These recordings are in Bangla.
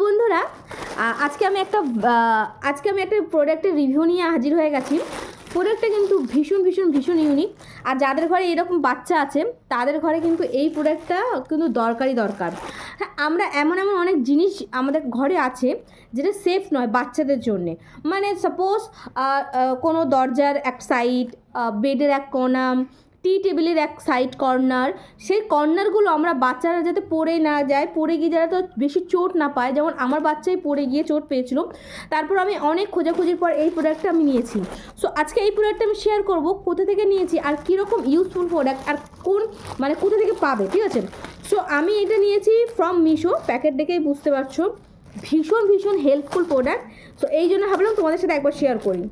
বন্ধুরা আজকে আমি একটা প্রোডাক্টের রিভিউ নিয়ে হাজির হয়ে গেছি। প্রোডাক্টটা কিন্তু ভীষণ ইউনিক। আর যাদের ঘরে এরকম বাচ্চা আছে তাদের ঘরে কিন্তু এই প্রোডাক্টটা কিন্তু দরকার। হ্যাঁ, আমরা এমন অনেক জিনিস আমাদের ঘরে আছে যেটা সেফ নয় বাচ্চাদের জন্যে। মানে সাপোজ কোনো দরজার এক সাইড, বেডের এক কোণা, টি টেবিলের এক সাইড কর্নার, সেই কর্নারগুলো আমরা বাচ্চারা যাতে পড়ে না যায়, পড়ে গিয়ে যারা তো বেশি চোট না পায়। যেমন আমার বাচ্চাই পড়ে গিয়ে চোট পেয়েছিল, তারপর আমি অনেক খোঁজাখুঁজির পর এই প্রোডাক্টটা আমি নিয়েছি। সো আজকে এই প্রোডাক্টটা আমি শেয়ার করবো কোথা থেকে নিয়েছি আর কীরকম ইউজফুল প্রোডাক্ট আর কোথা থেকে পাবে, ঠিক আছে। সো আমি এটা নিয়েছি ফ্রম মিশো, প্যাকেট দেখেই বুঝতে পারছো ভীষণ হেল্পফুল প্রোডাক্ট। সো এই জন্য ভাবলাম তোমাদের সাথে একবার শেয়ার করি।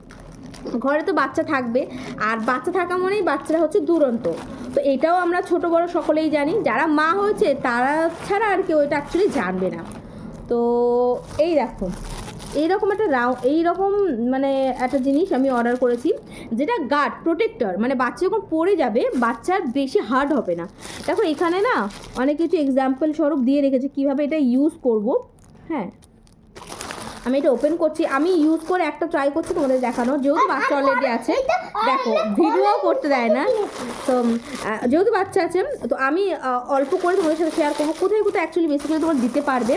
ঘরে তো বাচ্চা থাকবে, আর বাচ্চা থাকা মানেই বাচ্চারা হচ্ছে দুরন্ত। তো এটাও আমরা ছোট বড় সকলেই জানি, যারা মা হয়েছে তারা ছাড়া আর কেউ এটা অ্যাকচুয়ালি জানবে না। তো এই দেখো এইরকম মানে একটা জিনিস আমি অর্ডার করেছি, যেটা গার্ড প্রোটেক্টর, মানে বাচ্চা যখন পড়ে যাবে বাচ্চার বেশি হার্ড হবে না। দেখো এখানে না অনেক কিছু এক্সাম্পল স্বরূপ দিয়ে রেখেছে কীভাবে এটা ইউজ করব। হ্যাঁ, আমি এটা ওপেন করছি, আমি ইউজ করে একটা ট্রাই করছি তোমাদের দেখানো। যেহেতু বাচ্চা অলরেডি আছে, দেখো ভিডিও করতে দেয় না, তো যেহেতু বাচ্চা আছে তো আমি অল্প করে তোমাদের সাথে শেয়ার করবো কোথায় অ্যাকচুয়ালি বেসিক্যালি তোমার দিতে পারবে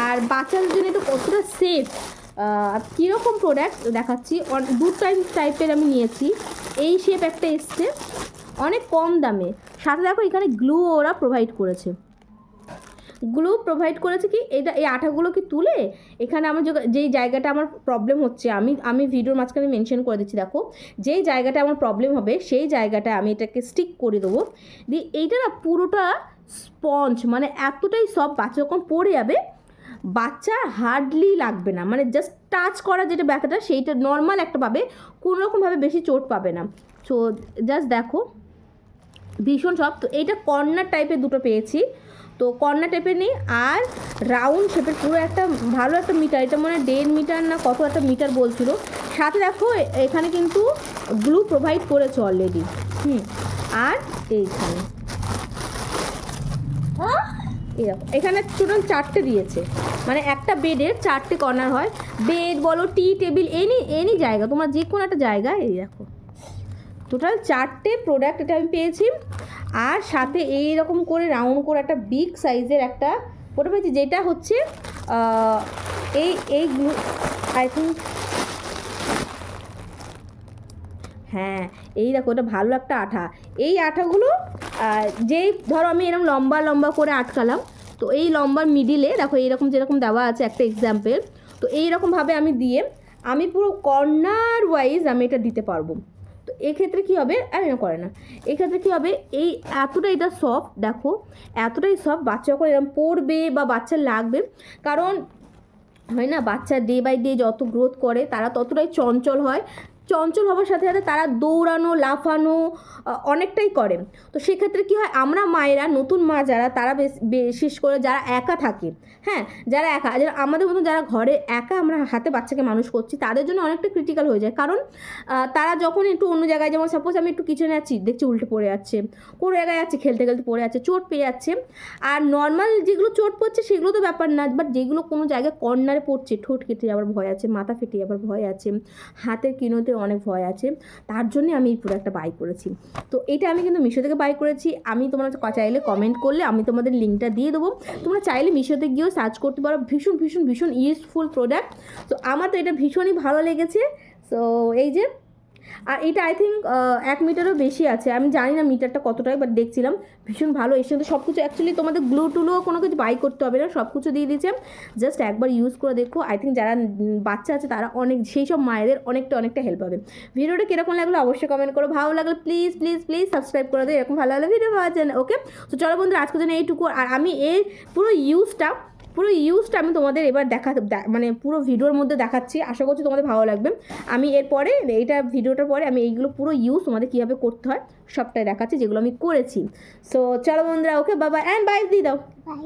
আর বাচ্চাদের জন্য এটা কতটা সেফ। কীরকম প্রোডাক্ট দেখাচ্ছি। দু টাইপের আমি নিয়েছি। এই শেপ একটা এসছে অনেক কম দামে, সাথে দেখো এখানে গ্লু ওরা প্রোভাইড করেছে। কি এই আঠাগুলোকে তুলে এখানে আমার যেই জায়গাটা আমার প্রবলেম হচ্ছে, আমি ভিডিওর মাঝখানে মেনশন করে দিচ্ছি। দেখো যেই জায়গাটা আমার প্রবলেম হবে সেই জায়গাটা আমি এটাকে স্টিক করে দেবো। দিয়ে এইটা না পুরোটা স্পঞ্জ, মানে এতটাই সব বাচ্চা যখন পড়ে যাবে বাচ্চা হার্ডলি লাগবে না, মানে জাস্ট টাচ করা যেটা ব্যথাটা সেইটা নর্মাল একটা পাবে, কোনোরকমভাবে বেশি চোট পাবে না। সো জাস্ট দেখো ভীষণ সব। তো এইটা কর্নার টাইপের দুটো পেয়েছি, তো কর্নার টাইপের নেই আর রাউন্ড শেপের পুরো একটা ভালো একটা মিটার, এটা মানে 1.5 মিটার না কত একটা মিটার বলছিল। সাথে দেখো এখানে কিন্তু গ্লু প্রোভাইড করেছে অলরেডি। আর এইখানে এখানে টোটাল 4টে দিয়েছে, মানে একটা বেডের 4টে কর্নার হয়। বেড বলো, টি টেবিল, এনি জায়গা, তোমার যে কোনো একটা জায়গায়। এই দেখো টোটাল 4টে প্রোডাক্ট এটা আমি পেয়েছি। আর সাথে এইরকম করে রাউন্ড করে একটা বিগ সাইজের একটা ওটা পেয়েছি, যেটা হচ্ছে এই আই থিঙ্ক, হ্যাঁ এই দেখো এটা ভালো একটা আঠা। এই আঠাগুলো যেই ধরো আমি এরকম লম্বা করে আটকালাম, তো এই লম্বার মিডিলে দেখো এইরকম যেরকম দেওয়া আছে একটা এক্সাম্পল, তো এইরকমভাবে আমি দিয়ে আমি পুরো কর্নার ওয়াইজ আমি এটা দিতে পারবো। তো এক্ষেত্রে কী হবে, করে না, এক্ষেত্রে কী হবে, এই এতটা এটা সফট, দেখো এতটাই সফট, বাচ্চা যখন এরকম পড়বে বা বাচ্চার লাগবে, কারণ হয় না বাচ্চা ডে বাই ডে যত গ্রোথ করে তারা ততটাই চঞ্চল হয়। চঞ্চল হওয়ার সাথে সাথে তারা দৌড়ানো লাফানো অনেকটাই করে। তো সেক্ষেত্রে কী হয়, আমরা মায়েরা নতুন মা যারা তারা বিশেষ করে যারা একা থাকে, হ্যাঁ যারা আমাদের মতো যারা ঘরে একা আমরা হাতে বাচ্চাকে মানুষ করছি, তাদের জন্য অনেকটা ক্রিটিক্যাল হয়ে যায়। কারণ তারা যখন একটু অন্য জায়গায়, যেমন সাপোজ আমি একটু কিচেনে আছি দেখছি উল্টে পড়ে যাচ্ছে, কোনো জায়গায় যাচ্ছে খেলতে পড়ে যাচ্ছে, চোট পেয়ে যাচ্ছে। আর নর্মাল যেগুলো চোট পড়ছে সেগুলো তো ব্যাপার না, বাট যেগুলো কোনো জায়গায় কর্নারে পড়ছে, ঠোঁট কেটে যাওয়ার ভয় আছে, মাথা ফেটে যাওয়ার ভয় আছে, হাতের কিনোতে অনেক ভয় আছে, তার জন্য আমি এই প্রোডাক্টটা বাই করেছি। তো এটা আমি কিন্তু মিশো থেকে বাই করেছি। আমি তোমরা চাইলে কমেন্ট করলে আমি তোমাদের লিঙ্কটা দিয়ে দেবো, তোমরা চাইলে মিশোতে গিয়েও সার্চ করতে পারো। ভীষণ ইউজফুল প্রোডাক্ট। তো আমার তো এটা ভীষণই ভালো লেগেছে। সো এই যে, আর এটা আই থিঙ্ক 1 মিটারও বেশি আছে, আমি জানি না মিটারটা কতটাই, বাট দেখছিলাম ভীষণ ভালো। এর সাথে সব কিছু অ্যাকচুয়ালি তোমাদের গ্লু টুলুও কোনো কিছু বাই করতে হবে না, সব কিছু দিয়ে দিয়েছে। জাস্ট একবার ইউজ করে দেখো, আই থিঙ্ক যারা বাচ্চা আছে তারা সেই সব মায়েদের অনেকটা হেল্প হবে। ভিডিওটা কীরকম লাগলো অবশ্যই কমেন্ট করো, ভালো লাগলে প্লিজ সাবস্ক্রাইব করে দেবে এরকম ভালো ভিডিও পাওয়ার জন্য। ওকে, তো চলো বন্ধুরা আজকের জন্য এইটুকু। আর আমি এর পুরো ইউজটা আমি তোমাদের এবার মানে পুরো ভিডিওর মধ্যে দেখাচ্ছি, আশা করছি তোমাদের ভালো লাগবে। আমি এরপরে ভিডিওটার পরে আমি এইগুলো পুরো ইউজ তোমাদের কীভাবে করতে হয় সবটাই দেখাচ্ছি, যেগুলো আমি করেছি। সো চলো বন্ধুরা, ওকে বাবা অ্যান্ড বাই দিয়ে দাও, বাই।